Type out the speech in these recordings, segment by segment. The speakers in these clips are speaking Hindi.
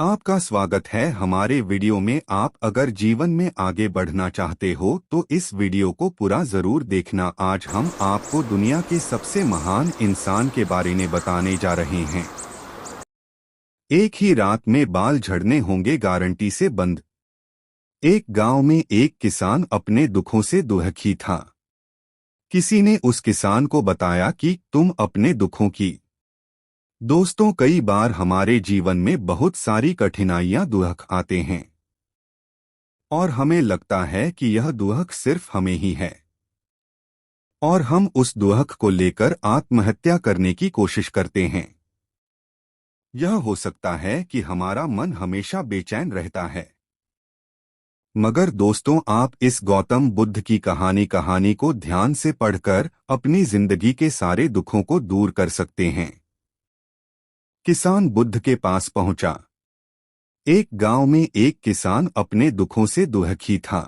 आपका स्वागत है हमारे वीडियो में। आप अगर जीवन में आगे बढ़ना चाहते हो तो इस वीडियो को पूरा जरूर देखना। आज हम आपको दुनिया के सबसे महान इंसान के बारे में बताने जा रहे हैं। एक ही रात में बाल झड़ने होंगे गारंटी से बंद। एक गांव में एक किसान अपने दुखों से दुखी था। किसी ने उस किसान को बताया कि तुम अपने दुखों की दोस्तों, कई बार हमारे जीवन में बहुत सारी कठिनाइयां दुख आते हैं और हमें लगता है कि यह दुख सिर्फ हमें ही है और हम उस दुख को लेकर आत्महत्या करने की कोशिश करते हैं। यह हो सकता है कि हमारा मन हमेशा बेचैन रहता है। मगर दोस्तों, आप इस गौतम बुद्ध की कहानी को ध्यान से पढ़कर अपनी जिंदगी के सारे दुखों को दूर कर सकते हैं। किसान बुद्ध के पास पहुंचा। एक गांव में एक किसान अपने दुखों से दुखी था।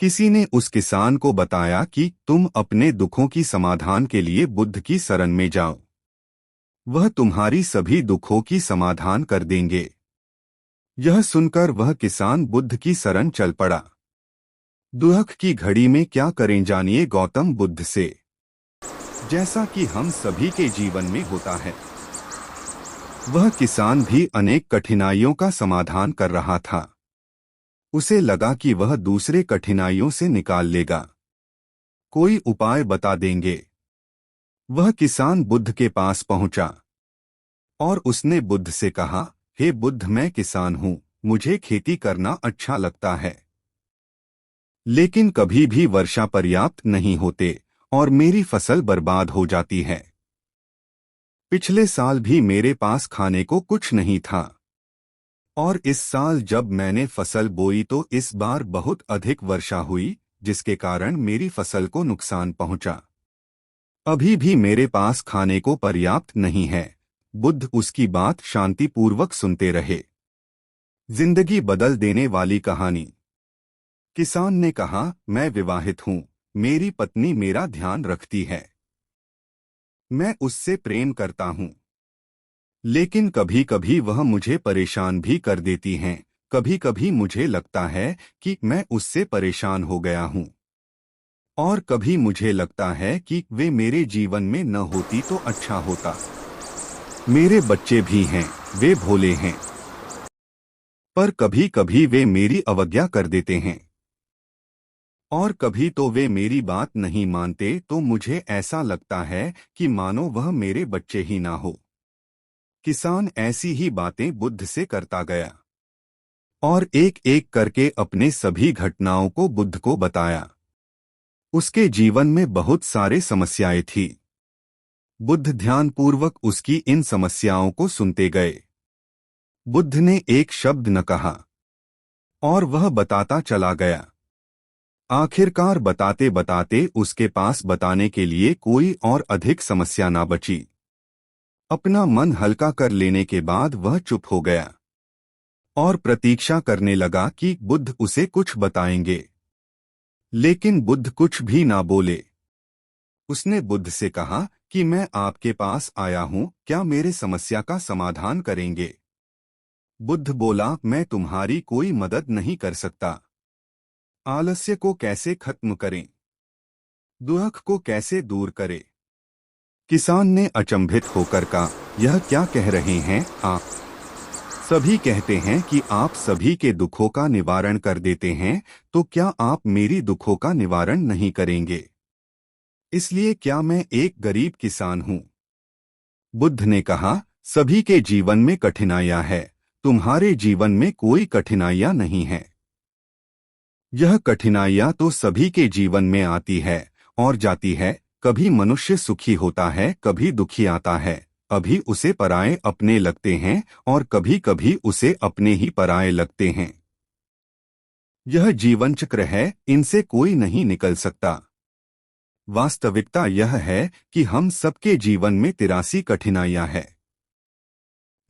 किसी ने उस किसान को बताया कि तुम अपने दुखों की समाधान के लिए बुद्ध की शरण में जाओ। वह तुम्हारी सभी दुखों की समाधान कर देंगे। यह सुनकर वह किसान बुद्ध की शरण चल पड़ा। दुख की घड़ी में क्या करें, जानिए गौतम बुद्ध से। जैसा कि हम सभी के जीवन में होता है, वह किसान भी अनेक कठिनाइयों का समाधान कर रहा था। उसे लगा कि वह दूसरे कठिनाइयों से निकाल लेगा, कोई उपाय बता देंगे। वह किसान बुद्ध के पास पहुंचा और उसने बुद्ध से कहा, हे बुद्ध, मैं किसान हूं, मुझे खेती करना अच्छा लगता है, लेकिन कभी भी वर्षा पर्याप्त नहीं होते और मेरी फसल बर्बाद हो जाती है। पिछले साल भी मेरे पास खाने को कुछ नहीं था और इस साल जब मैंने फसल बोई तो इस बार बहुत अधिक वर्षा हुई, जिसके कारण मेरी फसल को नुकसान पहुंचा। अभी भी मेरे पास खाने को पर्याप्त नहीं है। बुद्ध उसकी बात शांतिपूर्वक सुनते रहे। जिंदगी बदल देने वाली कहानी। किसान ने कहा, मैं विवाहित हूं, मेरी पत्नी मेरा ध्यान रखती है, मैं उससे प्रेम करता हूं, लेकिन कभी कभी वह मुझे परेशान भी कर देती हैं। कभी कभी मुझे लगता है कि मैं उससे परेशान हो गया हूं और कभी मुझे लगता है कि वे मेरे जीवन में न होती तो अच्छा होता। मेरे बच्चे भी हैं, वे भोले हैं, पर कभी कभी वे मेरी अवज्ञा कर देते हैं और कभी तो वे मेरी बात नहीं मानते, तो मुझे ऐसा लगता है कि मानो वह मेरे बच्चे ही ना हो। किसान ऐसी ही बातें बुद्ध से करता गया और एक एक करके अपने सभी घटनाओं को बुद्ध को बताया। उसके जीवन में बहुत सारे समस्याएं थी। बुद्ध ध्यानपूर्वक उसकी इन समस्याओं को सुनते गए। बुद्ध ने एक शब्द न कहा और वह बताता चला गया। आखिरकार बताते बताते उसके पास बताने के लिए कोई और अधिक समस्या ना बची। अपना मन हल्का कर लेने के बाद वह चुप हो गया और प्रतीक्षा करने लगा कि बुद्ध उसे कुछ बताएंगे, लेकिन बुद्ध कुछ भी ना बोले। उसने बुद्ध से कहा कि मैं आपके पास आया हूं, क्या मेरे समस्या का समाधान करेंगे? बुद्ध बोला, मैं तुम्हारी कोई मदद नहीं कर सकता। आलस्य को कैसे खत्म करें, दुख को कैसे दूर करें? किसान ने अचंभित होकर कहा, यह क्या कह रहे हैं आप? सभी कहते हैं कि आप सभी के दुखों का निवारण कर देते हैं, तो क्या आप मेरी दुखों का निवारण नहीं करेंगे? इसलिए क्या मैं एक गरीब किसान हूं? बुद्ध ने कहा, सभी के जीवन में कठिनाइयां हैं, तुम्हारे जीवन में कोई कठिनाइयां नहीं हैं। यह कठिनाइयां तो सभी के जीवन में आती है और जाती है। कभी मनुष्य सुखी होता है, कभी दुखी आता है, अभी उसे पराये अपने लगते हैं और कभी कभी उसे अपने ही पराये लगते हैं। यह जीवन चक्र है, इनसे कोई नहीं निकल सकता। वास्तविकता यह है कि हम सबके जीवन में 83 कठिनाइयां हैं।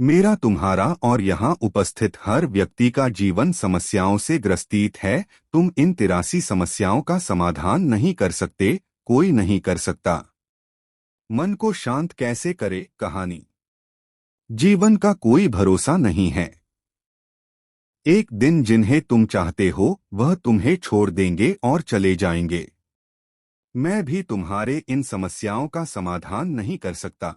मेरा, तुम्हारा और यहाँ उपस्थित हर व्यक्ति का जीवन समस्याओं से ग्रसित है। तुम इन 83 समस्याओं का समाधान नहीं कर सकते, कोई नहीं कर सकता। मन को शांत कैसे करे? कहानी। जीवन का कोई भरोसा नहीं है। एक दिन जिन्हें तुम चाहते हो वह तुम्हें छोड़ देंगे और चले जाएंगे। मैं भी तुम्हारे इन समस्याओं का समाधान नहीं कर सकता।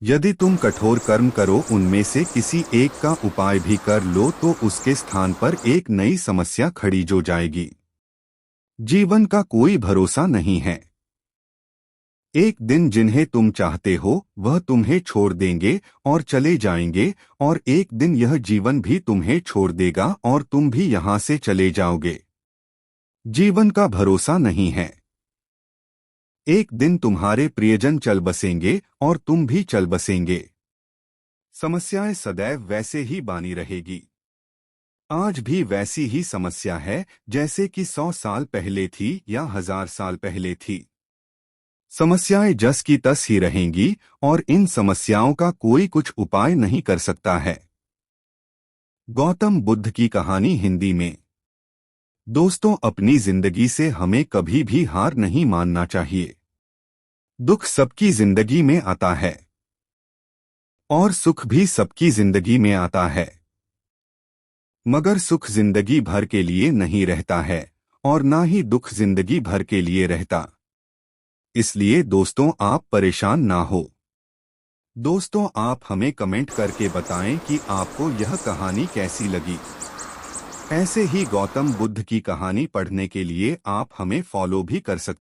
यदि तुम कठोर कर्म करो, उनमें से किसी एक का उपाय भी कर लो, तो उसके स्थान पर एक नई समस्या खड़ी हो जाएगी। जीवन का कोई भरोसा नहीं है। एक दिन जिन्हें तुम चाहते हो वह तुम्हें छोड़ देंगे और चले जाएंगे, और एक दिन यह जीवन भी तुम्हें छोड़ देगा और तुम भी यहां से चले जाओगे। जीवन का भरोसा नहीं है। एक दिन तुम्हारे प्रियजन चल बसेंगे और तुम भी चल बसेंगे। समस्याएं सदैव वैसे ही बनी रहेगी। आज भी वैसी ही समस्या है जैसे कि 100 साल पहले थी या 1000 साल पहले थी। समस्याएं जस की तस ही रहेंगी और इन समस्याओं का कोई कुछ उपाय नहीं कर सकता है। गौतम बुद्ध की कहानी हिंदी में। दोस्तों, अपनी जिंदगी से हमें कभी भी हार नहीं मानना चाहिए। दुख सबकी जिंदगी में आता है और सुख भी सबकी जिंदगी में आता है, मगर सुख जिंदगी भर के लिए नहीं रहता है और ना ही दुख जिंदगी भर के लिए रहता। इसलिए दोस्तों, आप परेशान ना हो। दोस्तों, आप हमें कमेंट करके बताएं कि आपको यह कहानी कैसी लगी। ऐसे ही गौतम बुद्ध की कहानी पढ़ने के लिए आप हमें फॉलो भी कर सकते हैं।